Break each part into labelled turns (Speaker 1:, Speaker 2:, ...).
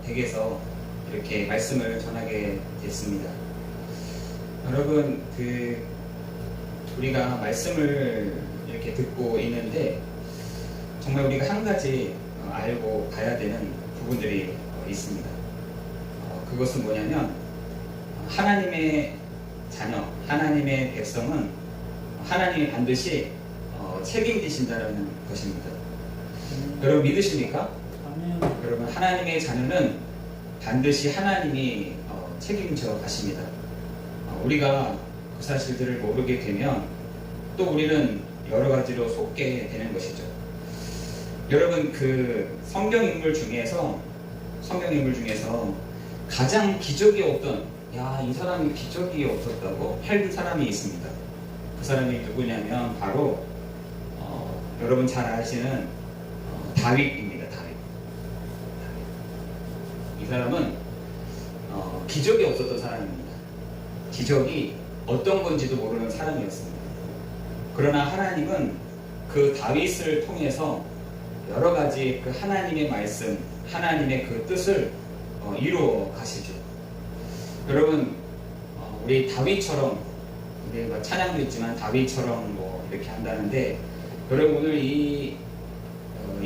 Speaker 1: 댁에서 이렇게 말씀을 전하게 됐습니다. 여러분, 우리가 말씀을 이렇게 듣고 있는데 정말 우리가 한 가지 알고 봐야 되는 부분들이 있습니다. 그것은 뭐냐면 하나님의 자녀, 하나님의 백성은 하나님이 반드시 책임지신다는 것입니다. 여러분 믿으십니까? 여러분, 하나님의 자녀는 반드시 하나님이 책임져 가십니다. 우리가 그 사실들을 모르게 되면 또 우리는 여러 가지로 속게 되는 것이죠. 여러분, 그 성경 인물 중에서 가장 기적이 없던, 이 사람이 기적이 없었다고 할 사람이 있습니다. 그 사람이 누구냐면 바로 여러분 잘 아시는 다윗입니다. 다윗. 이 사람은 기적이 없었던 사람입니다. 기적이 어떤 건지도 모르는 사람이었습니다. 그러나 하나님은 그 다윗을 통해서 여러 가지 그 하나님의 말씀, 하나님의 그 뜻을 이루어 가시죠. 여러분, 우리 다윗처럼, 우리 찬양도 있지만 다윗처럼 이렇게 한다는데, 여러분 오늘 이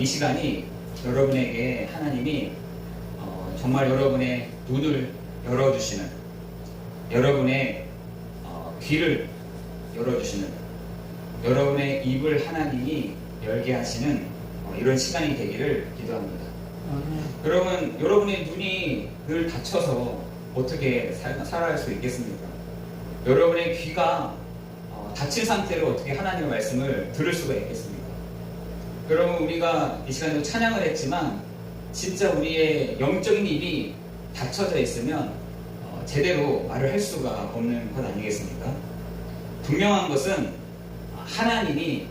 Speaker 1: 시간이 여러분에게 하나님이 정말 여러분의 눈을 열어주시는, 여러분의 귀를 열어주시는, 여러분의 입을 하나님이 열게 하시는 이런 시간이 되기를 기도합니다. 여러분, 여러분의 눈이 늘 닫혀서 어떻게 살아갈 수 있겠습니까? 여러분의 귀가 닫힌 상태로 어떻게 하나님의 말씀을 들을 수가 있겠습니까? 여러분, 우리가 이 시간에도 찬양을 했지만 진짜 우리의 영적인 입이 닫혀져 있으면 제대로 말을 할 수가 없는 것 아니겠습니까? 분명한 것은 하나님이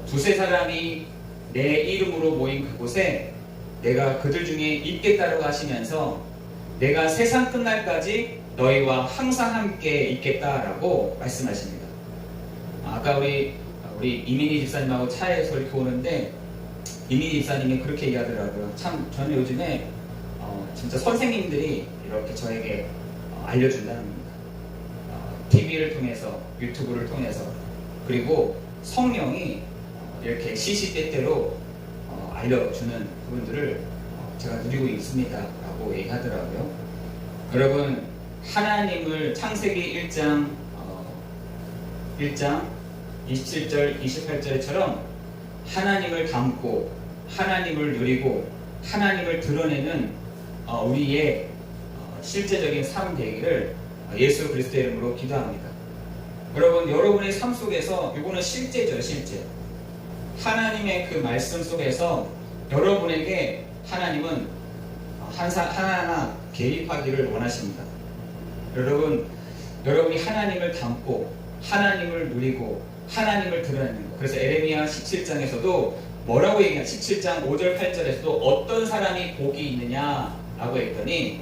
Speaker 1: 두세 사람이 내 이름으로 모인 그곳에 내가 그들 중에 있겠다라고 하시면서 내가 세상 끝날까지 너희와 항상 함께 있겠다라고 말씀하십니다. 아까 우리 이민희 집사님하고 차에서 이렇게 오는데 이민희 집사님이 그렇게 얘기하더라고요. 참 저는 요즘에 진짜 선생님들이 이렇게 저에게 알려준다는 겁니다. TV를 통해서, 유튜브를 통해서, 그리고 성령이 이렇게 시시때때로 알려주는 부분들을 제가 누리고 있습니다 라고 얘기하더라고요. 여러분, 하나님을 창세기 1장 27절 28절처럼 하나님을 닮고 하나님을 누리고 하나님을 드러내는 우리의 실제적인 삶 되기를 예수 그리스도의 이름으로 기도합니다. 여러분, 여러분의 삶 속에서 이거는 실제죠. 실제 하나님의 그 말씀 속에서 여러분에게 하나님은 하나하나 개입하기를 원하십니다. 여러분이 하나님을 닮고 하나님을 누리고 하나님을 드러내는 것. 그래서 에레미야 17장에서도 뭐라고 얘기하냐, 17장 5절 8절에서도 어떤 사람이 복이 있느냐라고 했더니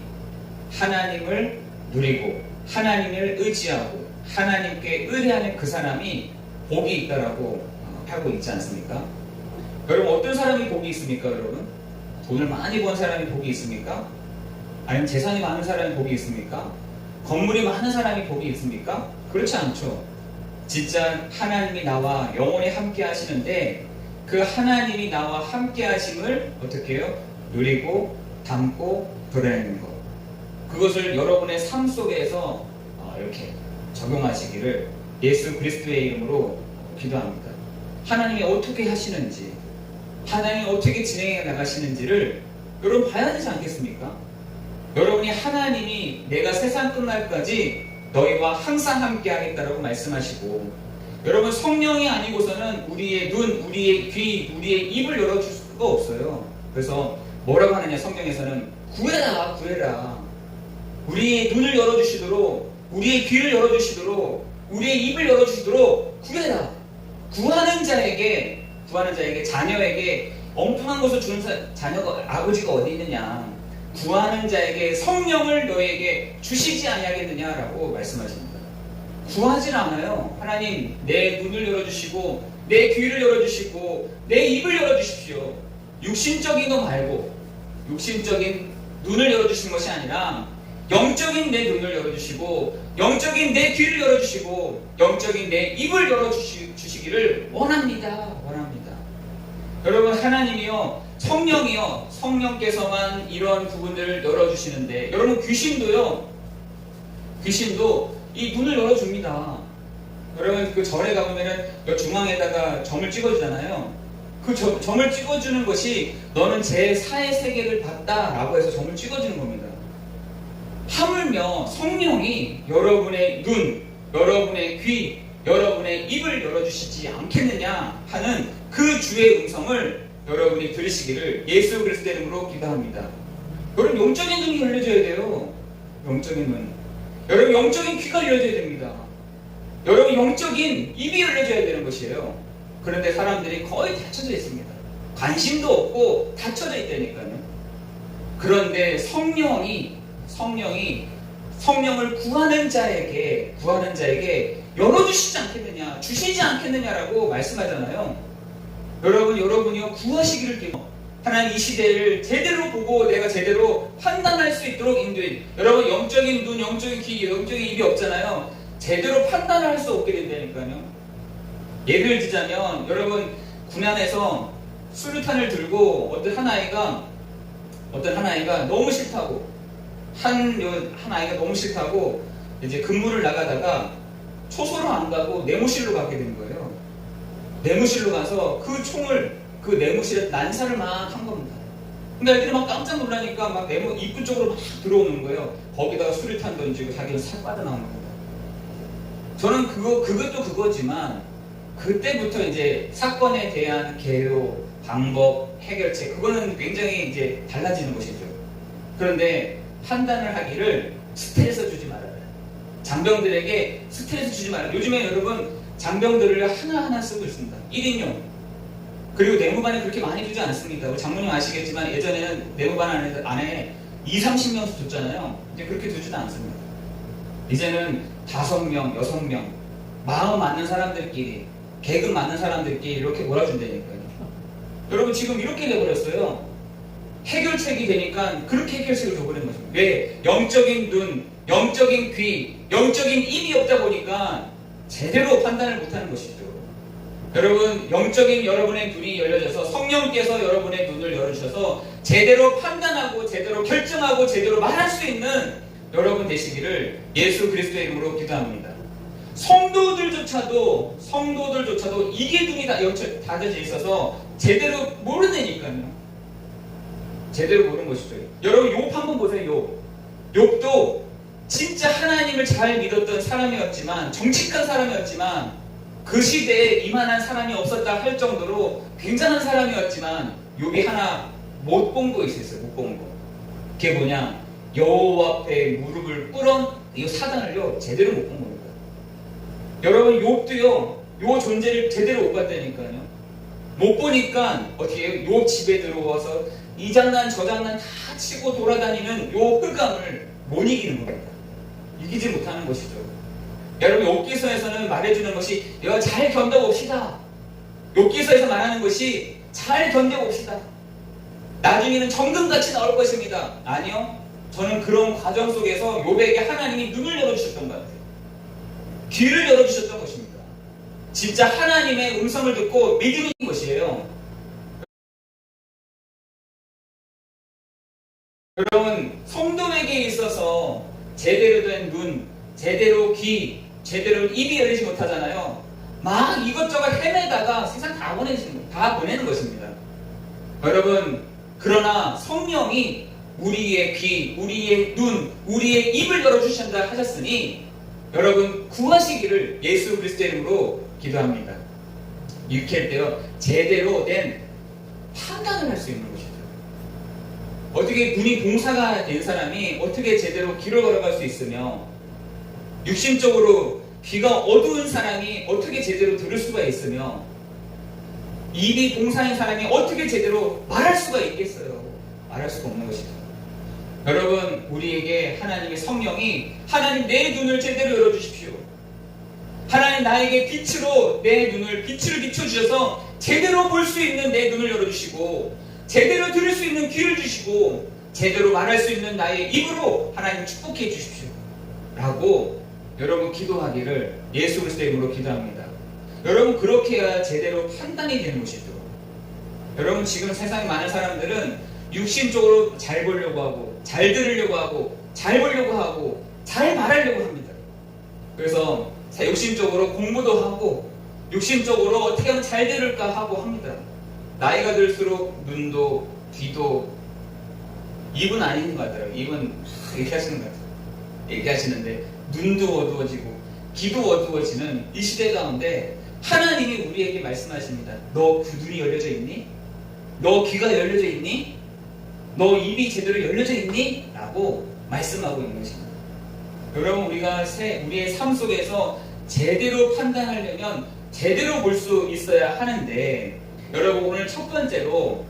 Speaker 1: 하나님을 누리고 하나님을 의지하고 하나님께 의뢰하는 그 사람이 복이 있다라고 하고 있지 않습니까? 여러분, 어떤 사람이 복이 있습니까? 여러분, 돈을 많이 번 사람이 복이 있습니까? 아니면 재산이 많은 사람이 복이 있습니까? 건물이 많은 사람이 복이 있습니까? 그렇지 않죠. 진짜 하나님이 나와 영원히 함께 하시는데 그 하나님이 나와 함께 하심을 어떻게 해요? 누리고 담고 드러내는 것, 그것을 여러분의 삶 속에서 이렇게 적용하시기를 예수 그리스도의 이름으로 기도합니다. 하나님이 어떻게 하시는지, 하나님이 어떻게 진행해 나가시는지를 여러분 봐야 되지 않겠습니까? 여러분이 하나님이 내가 세상 끝날까지 너희와 항상 함께 하겠다라고 말씀하시고, 여러분 성령이 아니고서는 우리의 눈, 우리의 귀, 우리의 입을 열어줄 수가 없어요. 그래서 뭐라고 하느냐, 성경에서는 구해라 구해라, 우리의 눈을 열어주시도록, 우리의 귀를 열어주시도록, 우리의 입을 열어주시도록 구해라. 구하는 자에게 자녀에게 엉뚱한 것을 주는 자녀가 아버지가 어디 있느냐, 구하는 자에게 성령을 너에게 주시지 아니하겠느냐라고 말씀하십니다. 구하진 않아요. 하나님, 내 눈을 열어주시고 내 귀를 열어주시고 내 입을 열어주십시오. 육신적인 거 말고, 육신적인 눈을 열어주신 것이 아니라 영적인 내 눈을 열어주시고 영적인 내 귀를 열어주시고 영적인 내 입을 열어주시기를 원합니다. 여러분, 하나님이요, 성령께서만 이런 부분을 열어주시는데, 여러분, 귀신도 이 눈을 열어줍니다. 여러분, 그 절에 가보면은 중앙에다가 점을 찍어주잖아요. 그 점을 찍어주는 것이 너는 제4의 세계를 봤다라고 해서 점을 찍어주는 겁니다. 하물며 성령이 여러분의 눈, 여러분의 귀, 여러분의 입을 열어주시지 않겠느냐 하는 그 주의 음성을 여러분이 들으시기를 예수 그리스도의 이름으로 기도합니다. 여러분, 영적인 눈이 열려져야 돼요. 영적인 눈. 여러분, 영적인 귀가 열려져야 됩니다. 여러분, 영적인 입이 열려져야 되는 것이에요. 그런데 사람들이 거의 닫혀져 있습니다. 관심도 없고 닫혀져 있다니까요. 그런데 성령을 구하는 자에게 열어주시지 않겠느냐, 주시지 않겠느냐라고 말씀하잖아요. 여러분이요, 구하시기를 기도. 하나님, 이 시대를 제대로 보고 내가 제대로 판단할 수 있도록 인도해. 여러분, 영적인 눈, 영적인 귀, 영적인 입이 없잖아요. 제대로 판단을 할 수 없게 된다니까요. 예를 들자면, 여러분, 군안에서 수류탄을 들고 어떤 한 아이가 너무 싫다고, 한 아이가 너무 싫다고 이제 근무를 나가다가 초소로 안 가고 내무실로 가게 된 거예요. 내무실로 가서 그 총을 그 내무실에 난사를 막 한 겁니다. 근데 애들이 막 깜짝 놀라니까 막 내무 입구 쪽으로 막 들어오는 거예요. 거기다가 수류탄 던지고 자기는 살 빠져나오는 겁니다. 저는 그것도 그거지만 그때부터 이제 사건에 대한 개요, 방법, 해결책, 그거는 굉장히 이제 달라지는 것이죠. 그런데 판단을 하기를 스트레스 주지 말아요. 장병들에게 스트레스 주지 말아요. 요즘에 여러분, 장병들을 하나하나 쓰고 있습니다. 1인용. 그리고 내무반에 그렇게 많이 두지 않습니다. 우리 장모님 아시겠지만 예전에는 내무반 안에 20-30명씩 뒀잖아요. 이제 그렇게 두지는 않습니다. 이제는 5명, 6명, 마음 맞는 사람들끼리, 계급 맞는 사람들끼리 이렇게 몰아준다니까요. 여러분, 지금 이렇게 돼버렸어요. 해결책이 되니까 그렇게 해결책을 줘버리는 것입니다. 왜? 영적인 눈, 영적인 귀, 영적인 입이 없다 보니까 제대로 판단을 못하는 것이죠. 여러분, 영적인 여러분의 눈이 열려져서 성령께서 여러분의 눈을 열어주셔서 제대로 판단하고 제대로 결정하고 제대로 말할 수 있는 여러분 되시기를 예수 그리스도의 이름으로 기도합니다. 성도들조차도 이게 눈이 닫혀져 있어서 제대로 모르다니까요. 제대로 모르는 것이죠. 여러분, 욥 한번 보세요. 욥도 진짜 하나님을 잘 믿었던 사람이었지만, 정직한 사람이었지만, 그 시대에 이만한 사람이 없었다 할 정도로 굉장한 사람이었지만, 욥이 하나 못 본 거 있었어요. 못 본 거. 그게 뭐냐? 여호와 앞에 무릎을 꿇은 이 사단을요, 제대로 못 본 겁니다. 여러분, 욥도요, 요 존재를 제대로 못 봤다니까요. 못 보니까 어떻게 해요? 욥 집에 들어와서 이 장난 저 장난 다 치고 돌아다니는 요 흑암을 못 이기는 겁니다. 이기지 못하는 것이죠. 여러분, 욥기서에서는 말해주는 것이 잘 견뎌봅시다. 욥기서에서 말하는 것이 잘 견뎌봅시다. 나중에는 정금같이 나올 것입니다. 아니요. 저는 그런 과정 속에서 욥에게 하나님이 눈을 열어주셨던 것 같아요. 귀를 열어주셨던 것입니다. 진짜 하나님의 음성을 듣고 믿는 것이에요. 여러분, 성도에게 있어서 제대로 된 눈, 제대로 귀, 제대로 입이 열리지 못하잖아요. 막 이것저것 헤매다가 세상 다 보내는 것입니다. 여러분, 그러나 성령이 우리의 귀, 우리의 눈, 우리의 입을 열어주신다 하셨으니 여러분, 구하시기를 예수 그리스도의 이름으로 기도합니다. 이렇게 할 때요, 제대로 된 판단을 할 수 있는 것이죠. 어떻게 눈이 봉사가 된 사람이 어떻게 제대로 길을 걸어갈 수 있으며, 육신적으로 귀가 어두운 사람이 어떻게 제대로 들을 수가 있으며, 입이 봉사인 사람이 어떻게 제대로 말할 수가 있겠어요? 말할 수가 없는 것이죠. 여러분, 우리에게 하나님의 성령이 하나님 내 눈을 제대로 열어주십시오. 하나님 나에게 빛으로 빛을 비춰주셔서 제대로 볼 수 있는 내 눈을 열어주시고, 제대로 들을 수 있는 귀를 주시고, 제대로 말할 수 있는 나의 입으로 하나님 축복해 주십시오 라고 여러분 기도하기를 예수 그리스도의 이름으로 기도합니다. 여러분 그렇게 해야 제대로 판단이 되는 것이죠. 여러분 지금 세상에 많은 사람들은 육신적으로 잘 보려고 하고 잘 들으려고 하고 잘 보려고 하고 잘 말하려고 합니다. 그래서 욕심적으로 공부도 하고 욕심적으로 어떻게 하면 잘 들을까 하고 합니다. 나이가 들수록 눈도 귀도 입은 아닌 것 같아요. 입은 얘기하시는 것 같아요. 얘기하시는데 눈도 어두워지고 귀도 어두워지는 이 시대 가운데 하나님이 우리에게 말씀하십니다. 너 그 눈이 열려져 있니? 너 귀가 열려져 있니? 너 입이 제대로 열려져 있니? 라고 말씀하고 있는 것입니다. 여러분 우리가 우리의 삶 속에서 제대로 판단하려면 제대로 볼 수 있어야 하는데 여러분 오늘 첫 번째로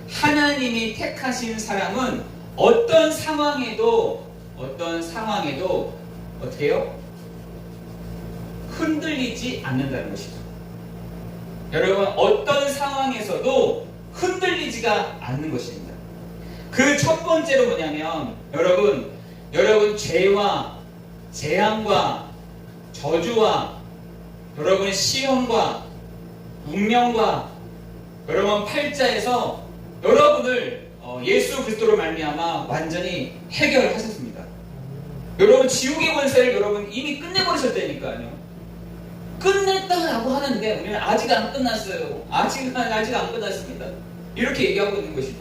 Speaker 1: 하나님이 택하신 사람은 어떤 상황에도 어떻게 해요? 흔들리지 않는다는 것이죠. 여러분 어떤 상황에서도 흔들리지가 않는 것입니다. 그 첫 번째로 뭐냐면 여러분 죄와 재앙과 저주와 여러분의 시험과 운명과 여러분 팔자에서 여러분을 예수 그리스도로 말미암아 완전히 해결하셨습니다. 여러분 지옥의 권세를 여러분 이미 끝내버리셨다니까요. 끝냈다라고 하는데 우리는 아직 안 끝났어요. 아직 안 끝났습니다. 이렇게 얘기하고 있는 것이죠.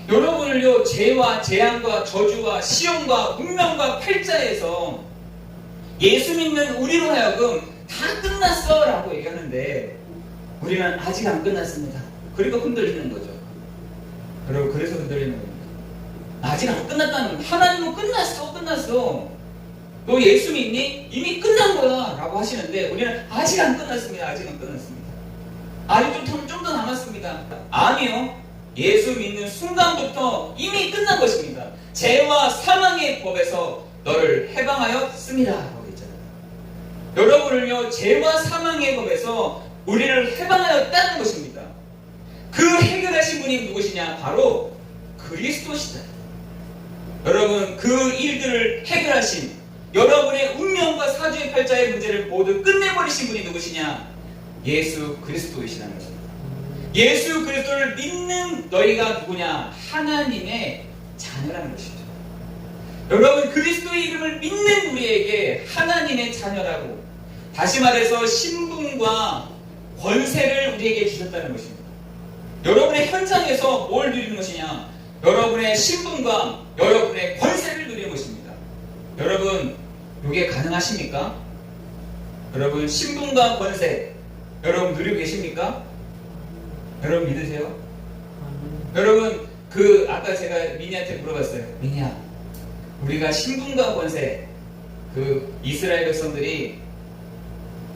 Speaker 1: 여러분을요 죄와 재앙과 저주와 시험과 운명과 팔자에서 예수 믿는 우리로 하여금 다 끝났어 라고 얘기하는데 우리는 아직 안 끝났습니다. 그리고 흔들리는 거죠. 여러분 그래서 흔들리는 겁니다. 아직 안 끝났다는 거예요. 하나님은 끝났어. 너 예수 믿니? 이미 끝난 거야 라고 하시는데 우리는 아직 안 끝났습니다. 아직 좀 더 남았습니다. 아니요. 예수 믿는 순간부터 이미 끝난 것입니다. 죄와 사망의 법에서 너를 해방하였습니다 라고 했잖아요. 여러분을요 죄와 사망의 법에서 우리를 해방하였다는 것입니다. 그 해결하신 분이 누구시냐? 바로 그리스도시다. 여러분 그 일들을 해결하신 여러분의 운명과 사주의 팔자의 문제를 모두 끝내버리신 분이 누구시냐? 예수 그리스도이시라는 것입니다. 예수 그리스도를 믿는 너희가 누구냐? 하나님의 자녀라는 것이죠. 여러분 그리스도의 이름을 믿는 우리에게 하나님의 자녀라고 다시 말해서 신분과 권세를 우리에게 주셨다는 것입니다. 여러분의 현장에서 뭘 누리는 것이냐? 여러분의 신분과 여러분의 권세를 누리는 것입니다. 여러분 이게 가능하십니까? 여러분 신분과 권세 여러분 누리고 계십니까? 여러분 믿으세요? 여러분 아까 제가 미니한테 물어봤어요. 미니야 우리가 신분과 권세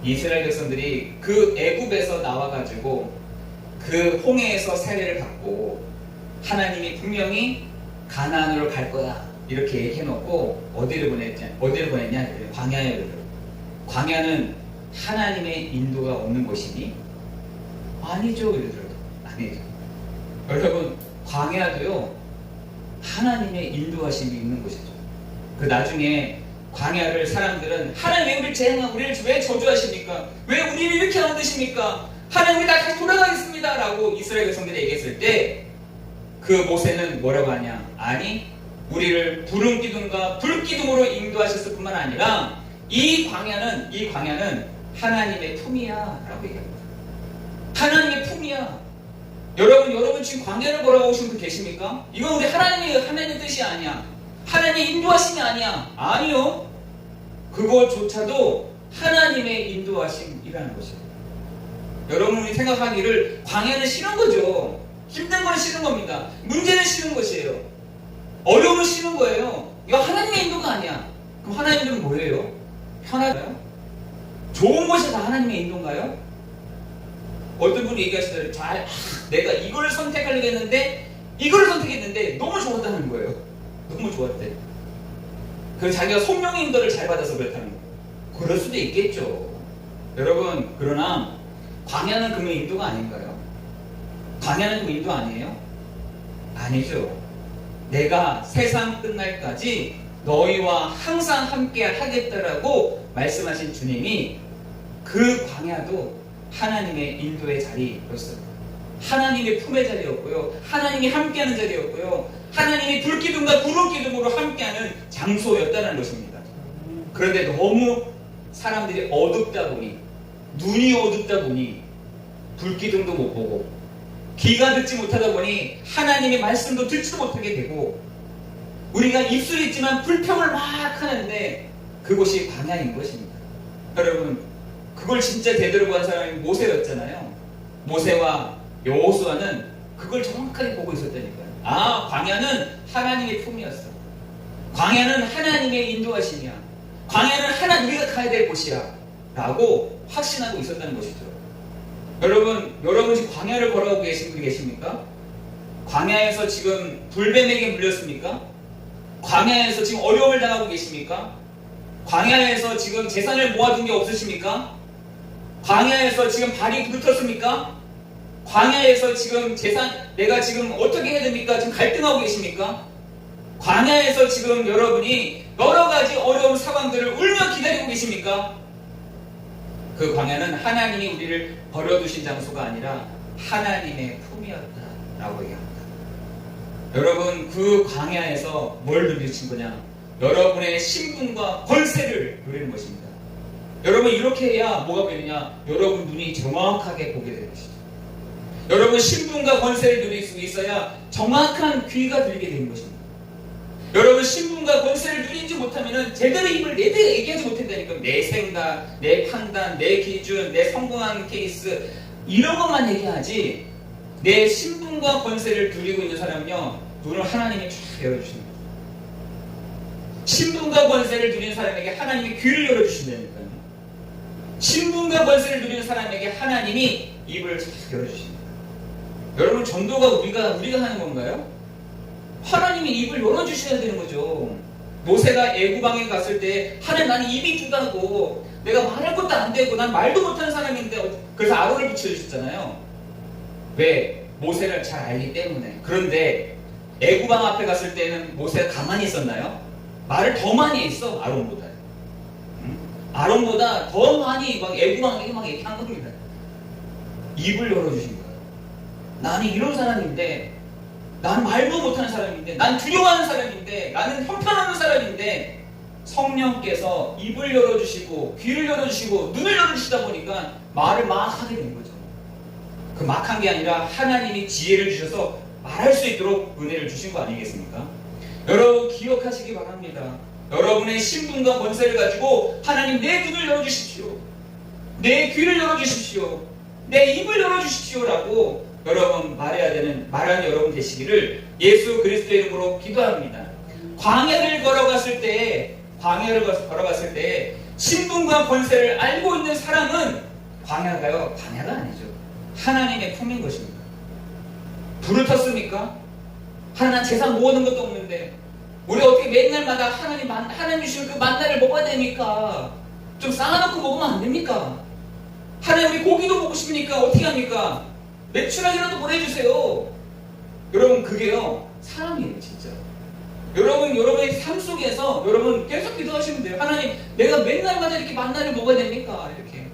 Speaker 1: 이스라엘 백성들이 그 애굽에서 나와가지고 그 홍해에서 세례를 받고 하나님이 분명히 가나안으로 갈 거야 이렇게 얘기해놓고 어디를 보냈냐? 광야에. 광야는 하나님의 인도가 없는 곳이니? 아니죠. 그러더라고요. 아니죠. 여러분 광야도요 하나님의 인도하심이 있는 곳이죠. 그 나중에 광야를 사람들은 하나님 왜 우리를 재앙하고 우리를 왜 저주하십니까? 왜 우리를 이렇게 만드십니까? 하나님 우리 다시 돌아가겠습니다 라고 이스라엘 백성들이 얘기했을 때 그 모세는 뭐라고 하냐? 아니 우리를 구름 기둥과 불 기둥으로 인도하셨을 뿐만 아니라 이 광야는 하나님의 품이야 라고 얘기합니다. 하나님의 품이야. 여러분 지금 광야를 걸어오신 분 계십니까? 이건 우리 하나님의 뜻이 아니야. 하나님의 인도하심이 아니야. 아니요. 그것조차도 하나님의 인도하심이라는 것이에요. 여러분이 생각하기를 광야는 싫은 거죠. 힘든 건 싫은 겁니다. 문제는 싫은 것이에요. 어려움은 싫은 거예요. 이거 하나님의 인도가 아니야. 그럼 하나님의 인도는 뭐예요? 편하다요? 좋은 것이 다 하나님의 인도인가요? 어떤 분이 얘기하시더라고요. 내가 이걸 선택하려고 했는데 이걸 선택했는데 너무 좋았다는 거예요. 너무 좋았대. 자기가 성령의 인도를 잘 받아서 그렇다는 거예요. 그럴 수도 있겠죠. 여러분 그러나 광야는 그러면 인도가 아닌가요? 광야는 그 인도 아니에요? 아니죠. 내가 세상 끝날까지 너희와 항상 함께 하겠다라고 말씀하신 주님이 그 광야도 하나님의 인도의 자리였어요. 하나님의 품의 자리였고요. 하나님이 함께하는 자리였고요. 하나님이 불기둥과 구름기둥으로 함께하는 장소였다는 것입니다. 그런데 너무 사람들이 어둡다 보니, 눈이 어둡다 보니 불기둥도 못 보고 귀가 듣지 못하다 보니 하나님의 말씀도 듣지도 못하게 되고, 우리가 입술이 있지만 불평을 막 하는데 그곳이 광야인 것입니다. 여러분, 그걸 진짜 되돌아본 사람이 모세였잖아요. 모세와 여호수아는 그걸 정확하게 보고 있었다니까요. 아, 광야는 하나님의 품이었어. 광야는 하나님의 인도하심이야. 광야는 우리가 가야 될 곳이야 라고 확신하고 있었다는 것이죠. 여러분 지금 광야를 걸어가고 계신 분이 계십니까? 광야에서 지금 불뱀에게 물렸습니까? 광야에서 지금 어려움을 당하고 계십니까? 광야에서 지금 재산을 모아둔 게 없으십니까? 광야에서 지금 발이 붙었습니까? 광야에서 지금 내가 지금 어떻게 해야 됩니까? 지금 갈등하고 계십니까? 광야에서 지금 여러분이 여러 가지 어려운 상황들을 울며 기다리고 계십니까? 그 광야는 하나님이 우리를 버려두신 장소가 아니라 하나님의 품이었다라고 얘기합니다. 여러분, 그 광야에서 뭘 누리신 거냐? 여러분의 신분과 권세를 누리는 것입니다. 여러분, 이렇게 해야 뭐가 보이느냐? 여러분 눈이 정확하게 보게 되는 것이죠. 여러분, 신분과 권세를 누릴 수 있어야 정확한 귀가 들리게 되는 것입니다. 여러분, 신분과 권세를 누리지 못하면 제대로 힘을 얘기하지 못한다니까. 내 생각, 내 판단, 내 기준, 내 성공한 케이스, 이런 것만 얘기하지, 내 신분과 권세를 누리고 있는 사람은요, 눈을 하나님이 쫙 열어주십니다. 신분과 권세를 누리는 사람에게 하나님이 귀를 열어주신다니까요. 신분과 권세를 누리는 사람에게 하나님이 입을 쫙 열어주십니다. 여러분, 전도가 우리가 하는 건가요? 하나님이 입을 열어주셔야 되는 거죠. 모세가 애구방에 갔을 때 하나님, 나는 입이 두다고, 내가 말할 것도 안 되고 난 말도 못하는 사람인데, 그래서 아론을 붙여주셨잖아요. 왜? 모세를 잘 알기 때문에. 그런데 애구방 앞에 갔을 때는 모세가 가만히 있었나요? 말을 더 많이 했어, 아론보다. 아론보다 더 많이 막 애구방에게 막 얘기한 겁니다. 입을 열어주신 거예요. 나는 이런 사람인데, 나는 말도 못하는 사람인데, 난 두려워하는 사람인데, 나는 형편없는 사람인데, 성령께서 입을 열어주시고 귀를 열어주시고 눈을 열어주시다 보니까 말을 막 하게 된 거죠. 그 막 한 게 아니라 하나님이 지혜를 주셔서 말할 수 있도록 은혜를 주신 거 아니겠습니까? 여러분, 기억하시기 바랍니다. 여러분의 신분과 권세를 가지고 하나님, 내 눈을 열어주십시오, 내 귀를 열어주십시오, 내 입을 열어주십시오 라고 여러분 말하는 여러분 되시기를 예수 그리스도의 이름으로 기도합니다. 광야를 걸어갔을 때 신분과 권세를 알고 있는 사람은 광야가 아니죠. 하나님의 품인 것입니다. 불을 텄습니까? 하나님 재산 모으는 것도 없는데 우리 어떻게 맨날마다 하나님 주시는 그 만나를 먹어야 됩니까? 좀 쌓아놓고 먹으면 안 됩니까? 하나님, 우리 고기도 먹고 싶으니까 어떻게 합니까? 매출하기라도 보내주세요. 여러분, 그게요 사랑이에요, 진짜. 여러분의 삶 속에서 여러분 계속 기도하시면 돼요. 하나님, 내가 맨날마다 이렇게 만나를 먹어야 됩니까? 이렇게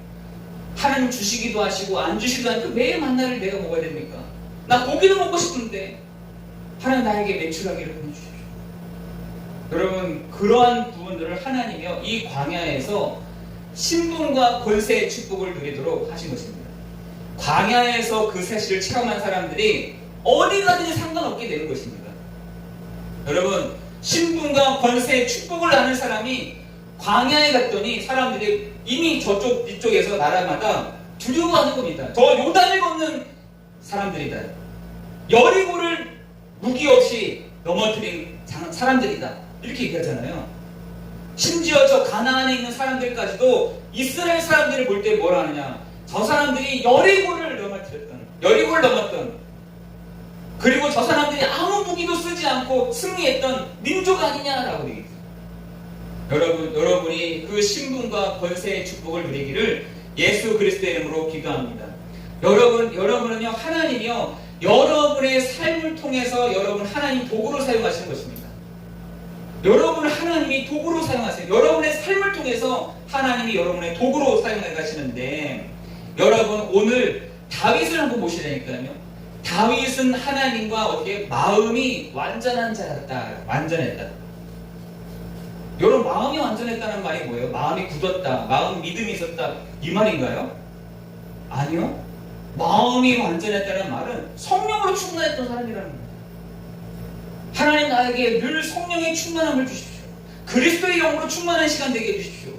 Speaker 1: 하나님 주시기도 하시고 안 주시기도 하니까 매일 만나를 내가 먹어야 됩니까? 나 고기도 먹고 싶은데 하나님, 나에게 매출하기를 보내주십시오. 여러분, 그러한 부분들을 하나님이요 이 광야에서 신분과 권세의 축복을 누리도록 하신 것입니다. 광야에서 그 사실을 체험한 사람들이 어디 가든지 상관없게 되는 것입니다. 여러분, 신분과 권세의 축복을 아는 사람이 광야에 갔더니 사람들이 이미 이쪽에서 나라마다 두려워하는 겁니다. 저 요단을 걷는 사람들이다. 여리고를 무기 없이 넘어뜨린 사람들이다. 이렇게 얘기하잖아요. 심지어 저 가나안에 있는 사람들까지도 이스라엘 사람들을 볼 때 뭐라 하느냐, 저 사람들이 여리고를 넘었던, 그리고 저 사람들이 아무 무기도 쓰지 않고 승리했던 민족 아니냐라고 얘기해요. 여러분이 그 신분과 권세의 축복을 누리기를 예수 그리스도의 이름으로 기도합니다. 여러분은요, 하나님이요 여러분의 삶을 통해서 여러분 사용하시는 것입니다. 여러분을 하나님이 도구로 사용하세요. 여러분의 삶을 통해서 하나님이 여러분의 도구로 사용해 가시는데, 여러분 오늘 다윗을 한번 보시라니까요. 다윗은 하나님과 어떻게 마음이 완전한 자였다. 완전했다. 여러분 마음이 완전했다는 말이 뭐예요? 마음이 굳었다. 마음 믿음이 있었다. 이 말인가요? 아니요. 마음이 완전했다는 말은 성령으로 충만했던 사람이라는 거예요. 하나님 나에게 늘 성령의 충만함을 주십시오. 그리스도의 영으로 충만한 시간 되게 해주십시오.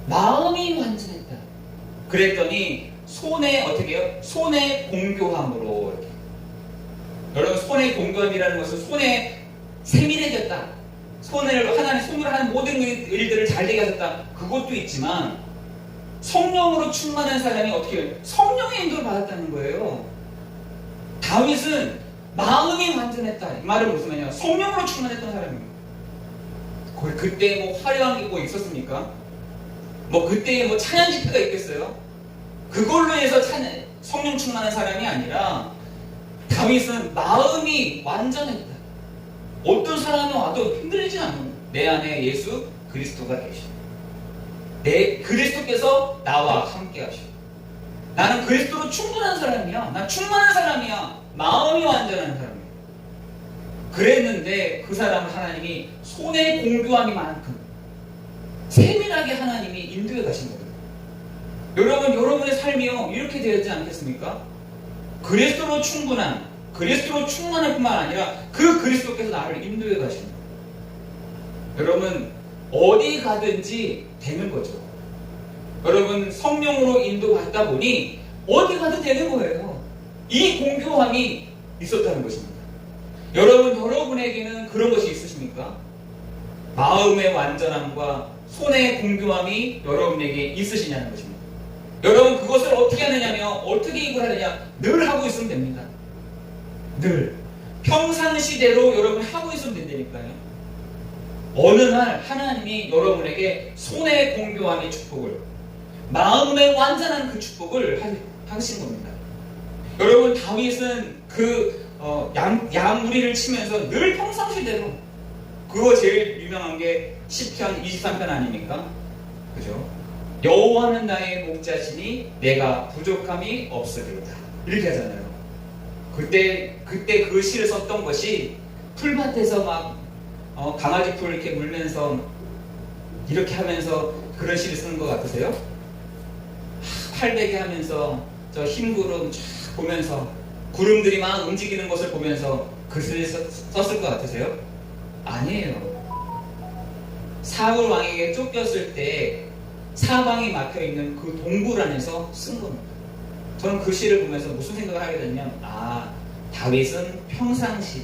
Speaker 1: 마음이 완전했다. 그랬더니 손에 어떻게 해요? 손에 공교함으로 이렇게. 여러분 손의 공교함이라는 것은 손에 세밀해졌다. 하나님 손으로 하는 모든 일들을 잘 되게 하셨다. 그것도 있지만 성령으로 충만한 사람이 어떻게 해요? 성령의 인도를 받았다는 거예요. 다윗은 마음이 완전했다. 이 말은 무슨 말이냐? 성령으로 충만했던 사람입니다. 그때 뭐 화려한 게 뭐 있었습니까? 뭐 그때에 뭐 찬양 집회가 있겠어요? 그걸로 해서 성령 충만한 사람이 아니라 다윗은 마음이 완전했다. 어떤 사람이 와도 흔들리지 않는 내 안에 예수 그리스도가 계시오. 내 그리스도께서 나와 함께 하시오. 나는 그리스도로 충분한 사람이야. 난 충만한 사람이야. 마음이 완전한 사람이야. 그랬는데 그 사람을 하나님이 손에 공교함이만큼 세밀하게 하나님이 인도해 가신 거예요. 여러분의 삶이요 이렇게 되었지 않겠습니까? 그리스도로 충분한, 그리스도로 충만할 뿐만 아니라 그 그리스도께서 나를 인도해 가시는 거예요. 여러분 어디 가든지 되는 거죠. 여러분 성령으로 인도받다 보니 어디 가도 되는 거예요. 이 공교함이 있었다는 것입니다. 여러분에게는 그런 것이 있으십니까? 마음의 완전함과 손의 공교함이 여러분에게 있으시냐는 것입니다. 여러분 그것을 어떻게 하느냐며 어떻게 이걸 하느냐 늘 하고 있으면 됩니다. 늘 평상시대로 여러분 하고 있으면 된다니까요. 어느 날 하나님이 여러분에게 손의 공교함의 축복을, 마음의 완전한 그 축복을 하신 겁니다. 여러분 다윗은 양무리를 치면서 늘 평상시대로, 그거 제일 유명한 게 시편 23편 아닙니까? 그죠? 여호와는 나의 목자시니 내가 부족함이 없으리로다. 이렇게 하잖아요. 그때 그 시를 썼던 것이 풀밭에서 막 강아지 풀 이렇게 물면서 이렇게 하면서 그런 시를 쓰는 것 같으세요? 팔베개 하면서 저 흰구름 쫙 보면서 구름들이 막 움직이는 것을 보면서 그 시를 썼을 것 같으세요? 아니에요. 사울 왕에게 쫓겼을 때 사방이 막혀있는 그 동굴 안에서 쓴 겁니다. 저는 그 시를 보면서 무슨 생각을 하게 됐냐면, 다윗은 평상시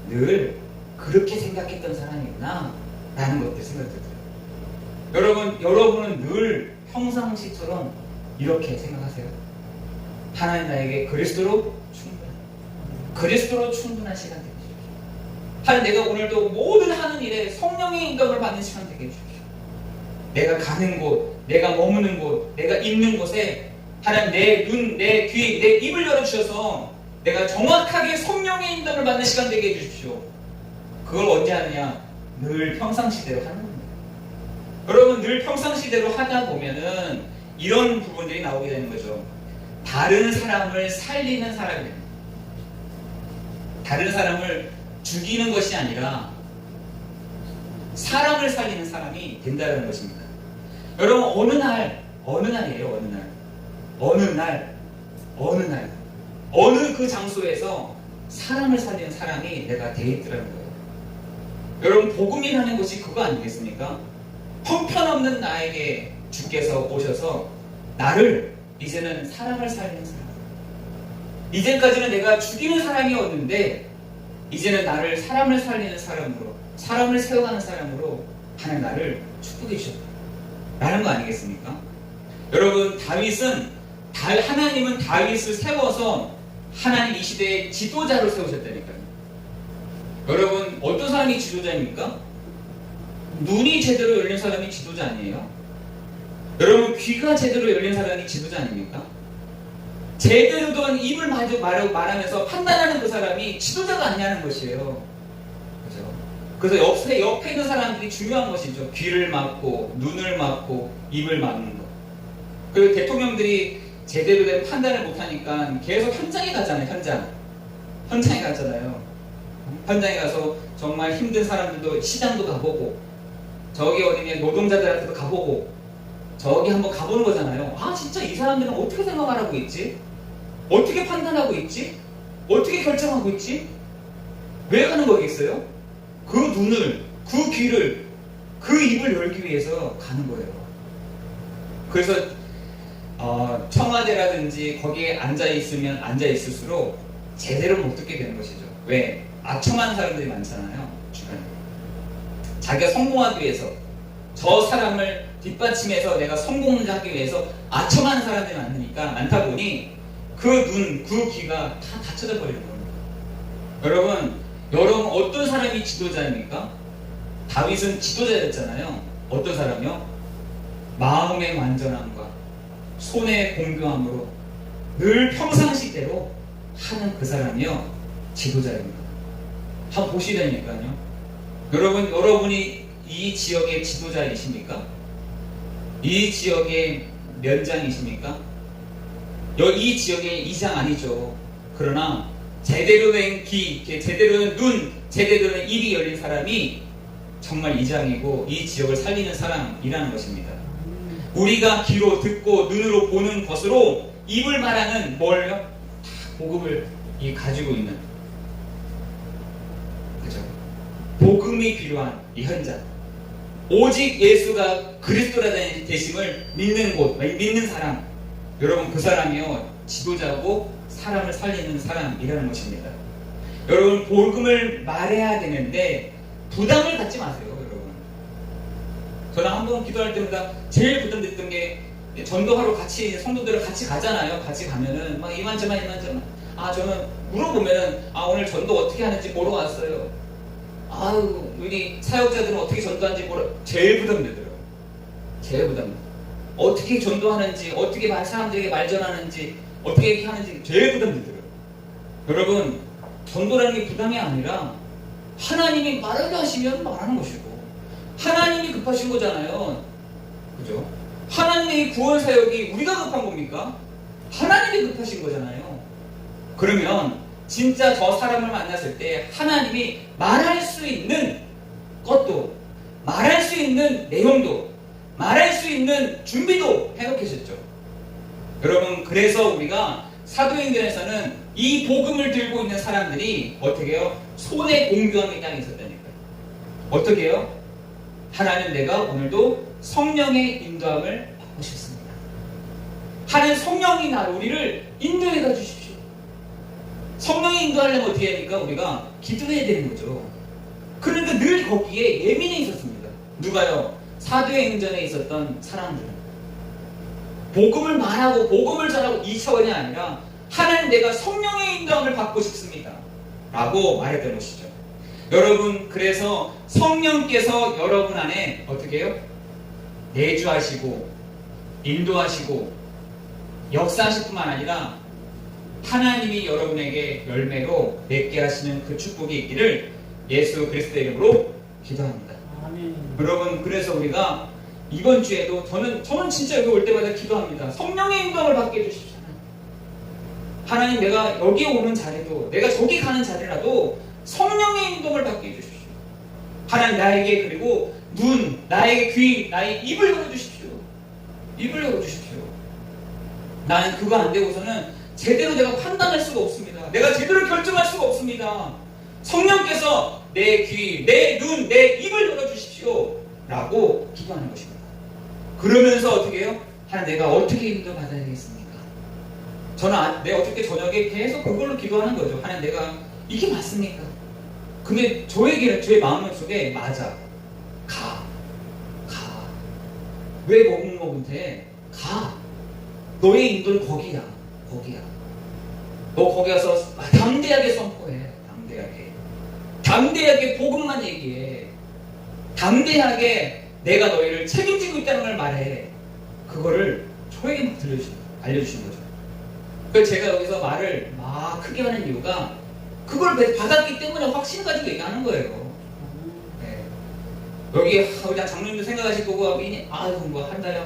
Speaker 1: 늘 그렇게 생각했던 사람이구나 라는 것들 생각이 들어요. 여러분은 늘 평상시처럼 이렇게 생각하세요. 하나님 나에게 그리스도로 충분한 시간 되게 해주십시오. 하나님 내가 오늘도 모든 하는 일에 성령의 인도를 받는 시간 되게 해주십시오. 내가 가는 곳, 내가 머무는 곳, 내가 있는 곳에 하나님 내 눈, 내 귀, 내 입을 열어주셔서 내가 정확하게 성령의 인도를 받는 시간 되게 해주십시오. 그걸 언제 하느냐? 늘 평상시대로 하는 겁니다. 여러분 늘 평상시대로 하다 보면은 이런 부분들이 나오게 되는 거죠. 다른 사람을 살리는 사람이 됩니다. 다른 사람을 죽이는 것이 아니라 사람을 살리는 사람이 된다는 것입니다. 여러분 어느 날이에요. 어느 그 장소에서 사람을 살리는 사람이 내가 돼 있더라는 거예요. 여러분 복음이라는 것이 그거 아니겠습니까? 형편없는 나에게 주께서 오셔서 나를 이제는 사람을 살리는 사람, 이제까지는 내가 죽이는 사람이었는데 이제는 나를 사람을 살리는 사람으로, 사람을 세워가는 사람으로 하나님 나를 축복해 주셨다 라는 거 아니겠습니까? 여러분 하나님은 다윗을 세워서 하나님 이 시대의 지도자로 세우셨다니까요. 여러분 어떤 사람이 지도자입니까? 눈이 제대로 열린 사람이 지도자 아니에요? 여러분 귀가 제대로 열린 사람이 지도자 아닙니까? 제대로 된 입을 말하면서 판단하는 그 사람이 지도자가 아니냐는 것이에요. 그죠? 그래서 옆에 있는 사람들이 중요한 것이죠. 귀를 막고, 눈을 막고, 입을 막는 것. 그리고 대통령들이 제대로 된 판단을 못하니까 계속 현장에 가잖아요, 현장에 가잖아요. 현장에 가서 정말 힘든 사람들도 시장도 가보고, 저기 어디냐 노동자들한테도 가보고, 저기 한번 가보는 거잖아요. 아, 진짜 이 사람들은 어떻게 생각을 하고 있지? 어떻게 판단하고 있지? 어떻게 결정하고 있지? 왜 가는 거겠어요? 그 눈을, 그 귀를, 그 입을 열기 위해서 가는 거예요. 그래서 청와대라든지 거기에 앉아있으면 앉아있을수록 제대로 못 듣게 되는 것이죠. 왜? 아첨한 사람들이 많잖아요, 주변에. 자기가 성공하기 위해서, 저 사람을 뒷받침해서 내가 성공을 하기 위해서 아첨하는 사람들이 많다 보니 그 눈, 그 귀가 다 닫혀져 버리는 겁니다. 여러분 어떤 사람이 지도자입니까? 다윗은 지도자였잖아요. 어떤 사람이요? 마음의 완전함과 손의 공평함으로 늘 평상시대로 하는 그 사람이요, 지도자입니다. 한번 보시라니까요. 여러분이 이 지역의 지도자이십니까? 이 지역의 면장이십니까? 이 지역의 이장 아니죠. 그러나 제대로 된 귀, 제대로 된 눈, 제대로 된 입이 열린 사람이 정말 이장이고 이 지역을 살리는 사람이라는 것입니다. 우리가 귀로 듣고 눈으로 보는 것으로 입을 말하는 뭘요? 복음을 가지고 있는, 그죠? 복음이 필요한 이 현장, 오직 예수가 그리스도라는 되심을 믿는 곳, 믿는 사람, 여러분 그 사람이요 지도자고 사람을 살리는 사람이라는 것입니다. 여러분 복음을 말해야 되는데 부담을 갖지 마세요, 여러분. 저는 한번 기도할 때마다 제일 부담됐던 게, 전도하러 같이 성도들을 같이 가잖아요. 같이 가면은 막 이만저만 저는 물어보면은 오늘 전도 어떻게 하는지 보러 왔어요. 우리 사역자들은 어떻게 전도하는지 제일 부담되더라고요. 제일 부담돼. 어떻게 전도하는지, 어떻게 사람들에게 말 전하는지, 어떻게 이렇게 하는지 제일 부담되더라고요. 여러분, 전도라는 게 부담이 아니라 하나님이 말하게 하시면 말하는 것이고, 하나님이 급하신 거잖아요. 그죠? 하나님의 구원 사역이 우리가 급한 겁니까? 하나님이 급하신 거잖아요. 그러면 진짜 저 사람을 만났을 때 하나님이 말할 수 있는 것도, 말할 수 있는 내용도, 말할 수 있는 준비도 해놓으셨죠. 여러분, 그래서 우리가 사도행전에서는 이 복음을 들고 있는 사람들이 어떻게 해요? 손에 공교함이 딱 있었다니까요. 어떻게 해요? 하나님, 내가 오늘도 성령의 인도함을 받고 싶습니다. 하나님, 성령이 우리를 인도해가 주십시오. 성령이 인도하려면 어떻게 해야 되니까 우리가 기도해야 되는 거죠. 그러니까 늘 거기에 예민해 있었습니다. 누가요? 사도행전에 있었던 사람들은 복음을 말하고 복음을 전하고 이 차원이 아니라 하나님, 내가 성령의 인도함을 받고 싶습니다 라고 말했던 것이죠. 여러분, 그래서 성령께서 여러분 안에 어떻게 해요? 내주하시고 인도하시고 역사하실 뿐만 아니라 하나님이 여러분에게 열매로 맺게 하시는 그 축복이 있기를 예수 그리스도의 이름으로 기도합니다. 아멘. 여러분, 그래서 우리가 이번 주에도 저는 진짜 여기 올 때마다 기도합니다. 성령의 인도함을 받게 해주십시오. 하나님, 내가 여기 오는 자리도, 내가 저기 가는 자리라도 성령의 인도함을 받게 해주십시오. 하나님, 나에게 그리고 눈, 나에게 귀, 나의 입을 열어주십시오. 입을 열어주십시오. 나는 그거 안 되고서는 제대로 내가 판단할 수가 없습니다. 내가 제대로 결정할 수가 없습니다. 성령께서 내 귀, 내 눈, 내 입을 열어주십시오 라고 기도하는 것입니다. 그러면서 어떻게 해요? 하나님, 내가 어떻게 인도받아야 되겠습니까? 저는 내가 어떻게 저녁에 계속 그걸로 기도하는 거죠. 하나님, 내가 이게 맞습니까? 근데 저에게는, 저의 마음속에 맞아. 가. 왜 못해? 가. 너의 인도는 거기야. 너 거기 가서 담대하게 선포해. 담대하게 복음만 얘기해. 담대하게 내가 너희를 책임지고 있다는 걸 말해. 그거를 저에게 막 알려주신 거죠. 그래서 제가 여기서 말을 막 크게 하는 이유가 그걸 받았기 때문에 확신 가지고 얘기하는 거예요. 여기 그냥 장로님도 생각하실 거고, 아이고 뭐 한 달에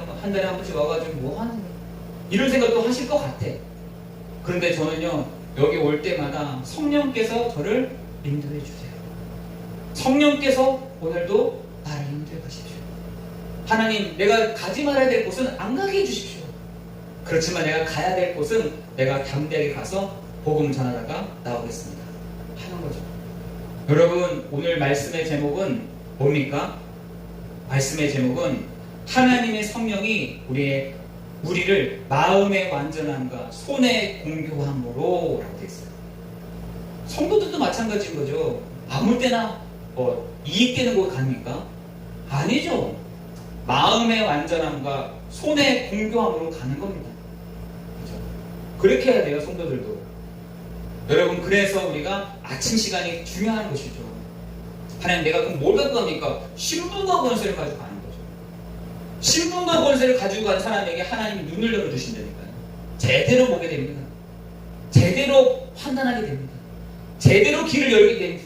Speaker 1: 한 번씩 와가지고 뭐 하는 거야, 이런 생각도 하실 것 같아. 그런데 저는요, 여기 올 때마다 성령께서 저를 인도해 주세요. 성령께서 오늘도 나를 인도해 가십시오. 하나님, 내가 가지 말아야 될 곳은 안 가게 해주십시오. 그렇지만 내가 가야 될 곳은 내가 담대하게 가서 복음 전하다가 나오겠습니다 하는 거죠. 여러분, 오늘 말씀의 제목은 뭡니까? 말씀의 제목은 하나님의 성령이 우리를 마음의 완전함과 손의 공교함으로 라고 되어 있어요. 성도들도 마찬가지인 거죠. 아무 때나 이익되는 곳 갑니까? 아니죠. 마음의 완전함과 손의 공교함으로 가는 겁니다. 그렇죠? 그렇게 해야 돼요, 성도들도. 여러분, 그래서 우리가 아침 시간이 중요한 것이죠. 하나님, 내가 그럼 뭘 갖고 갑니까? 신분과 권세를 가지고 가는 거죠. 신분과 권세를 가지고 간 사람에게 하나님이 눈을 열어주신다니까요. 제대로 보게 됩니다. 제대로 판단하게 됩니다. 제대로 길을 열게 됩니다.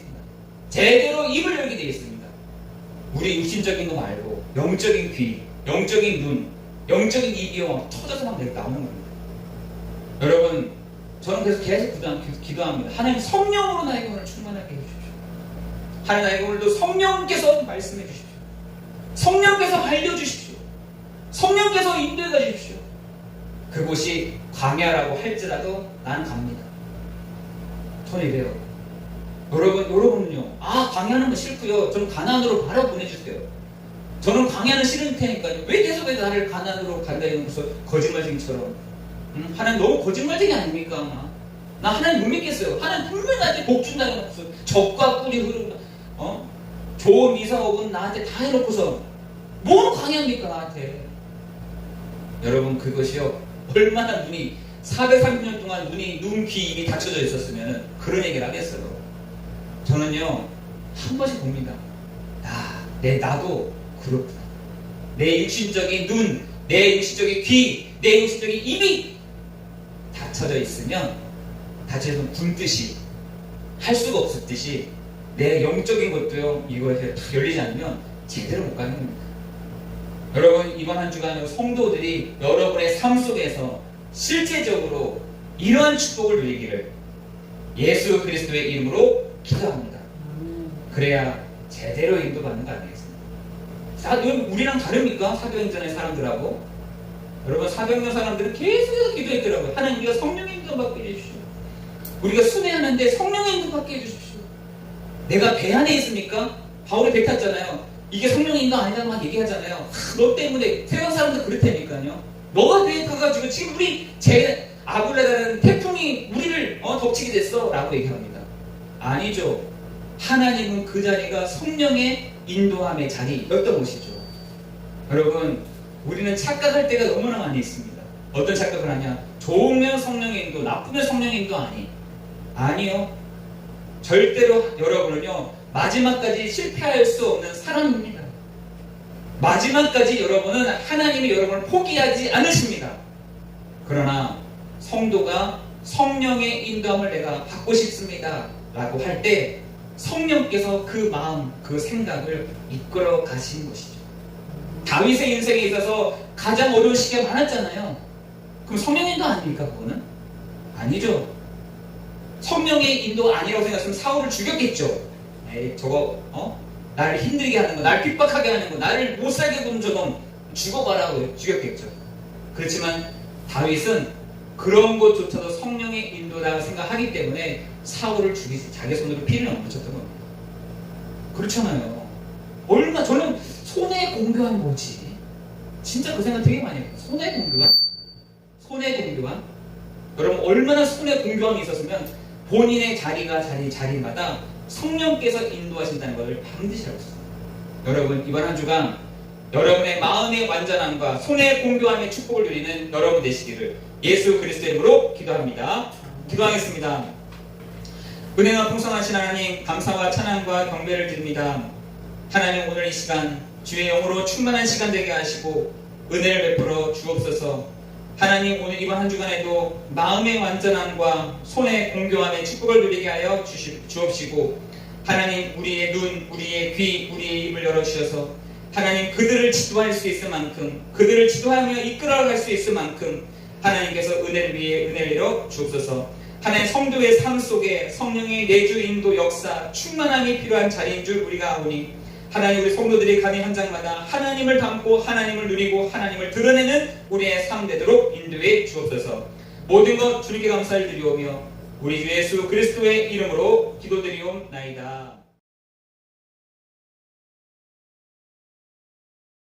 Speaker 1: 제대로 입을 열게 되겠습니다. 우리 육신적인 거 말고 영적인 귀, 영적인 눈, 영적인 입이 터져서 막 나오는 겁니다. 여러분, 저는 그래서 계속 기도합니다. 하나님, 성령으로 나에게 오늘 충만하게 해주십시오. 하나님, 나에게 오늘도 성령께서 말씀해 주십시오. 성령께서 알려주십시오. 성령께서 인도해 가주십시오. 그곳이 광야라고 할지라도 난 갑니다. 저는 이래요. 여러분은요, 광야는 거 싫고요, 저는 가나안으로 바로 보내주세요. 저는 광야는 싫은 테니까요. 왜 계속 나를 가나안으로 간다 이러면서 거짓말쟁이처럼. 하나님 너무 거짓말쟁이 아닙니까? 나 하나님 못 믿겠어요. 하나님 분명히 나한테 복 준다 해놓고서 적과 꿀이 흐르고 좋은 이사업은 나한테 다 해놓고서 뭔 광야입니까 나한테. 여러분, 그것이요, 얼마나 430년 동안 눈, 귀, 입이 닫혀져 있었으면 그런 얘기를 하겠어요. 저는요, 한 번씩 봅니다. 나도 그렇구나. 내 육신적인 눈, 내 육신적인 귀, 내 육신적인 입이 닫혀져 있으면 굶듯이 할 수가 없었듯이 내 영적인 것도요, 이거에 열리지 않으면 제대로 못 가는 겁니다. 여러분, 이번 한 주간 성도들이 여러분의 삶 속에서 실제적으로 이러한 축복을 누리기를 예수 그리스도의 이름으로 기도합니다. 그래야 제대로 인도받는 거 아니겠습니까? 우리랑 다릅니까? 사도행전의 사람들하고. 여러분, 사도행전 사람들은 계속해서 기도했더라고요. 하나님, 우리가 성령의 인도 받게 해주십시오. 우리가 순회하는데 성령의 인도 받게 해주십시오. 내가 배 안에 있습니까? 바울이 배 탔잖아요. 이게 성령의 인도 아니라고 막 얘기하잖아요. 너 때문에 세상 사람들 그렇다니까요. 너가 배에 타가지고 지금 아굴레라는 태풍이 우리를 덮치게 됐어 라고 얘기합니다. 아니죠. 하나님은 그 자리가 성령의 인도함의 자리였던 것이죠. 여러분, 우리는 착각할 때가 너무나 많이 있습니다. 어떤 착각을 하냐? 좋으면 성령의 인도, 나쁘면 성령의 인도 아니요. 절대로 여러분은요, 마지막까지 실패할 수 없는 사람입니다. 마지막까지 여러분은 하나님이 여러분을 포기하지 않으십니다. 그러나 성도가 성령의 인도함을 내가 받고 싶습니다 라고 할 때 성령께서 그 마음, 그 생각을 이끌어 가신 것이죠. 다윗의 인생에 있어서 가장 어려운 시기가 많았잖아요. 그럼 성령의 인도 아닙니까? 그거는? 아니죠. 성령의 인도 아니라고 생각했으면 사울을 죽였겠죠. 저거 나를 힘들게 하는 거, 나를 핍박하게 하는 거, 나를 못살게 구는 저놈 죽어봐라고 죽였겠죠. 그렇지만 다윗은 그런 것조차도 성령의 인도라고 생각하기 때문에 사울을 죽이지 자기 손으로 피를 안 묻혔던 겁니다. 그렇잖아요. 저는 손의 공교함이 뭐지? 진짜 그 생각 되게 많이 해요. 손의 공교함? 손의 공교함? 여러분, 얼마나 손의 공교함이 있었으면 본인의 자리마다 성령께서 인도하신다는 것을 반드시 알고 있습니다. 여러분, 이번 한 주간 여러분의 마음의 완전함과 손의 공교함의 축복을 누리는 여러분 되시기를 예수 그리스도의 이름으로 기도합니다. 기도하겠습니다. 은혜와 풍성하신 하나님, 감사와 찬양과 경배를 드립니다. 하나님, 오늘 이 시간 주의 영으로 충만한 시간 되게 하시고 은혜를 베풀어 주옵소서. 하나님, 오늘 이번 한 주간에도 마음의 완전함과 손의 공교함의 축복을 누리게 하여 주옵시고 하나님 우리의 눈, 우리의 귀, 우리의 입을 열어주셔서 하나님 그들을 지도할 수 있을 만큼, 그들을 지도하며 이끌어갈 수 있을 만큼 하나님께서 은혜를 위해 은혜를 내려 주옵소서. 하나님 성도의 삶 속에 성령의 내주 인도 역사 충만함이 필요한 자리인 줄 우리가 아오니 하나님 우리 성도들이 가는 현장마다 하나님을 담고 하나님을 누리고 하나님을 드러내는 우리의 삶 되도록 인도해 주옵소서. 모든 것 주님께 감사를 드리오며 우리 주 예수 그리스도의 이름으로 기도드리옵나이다.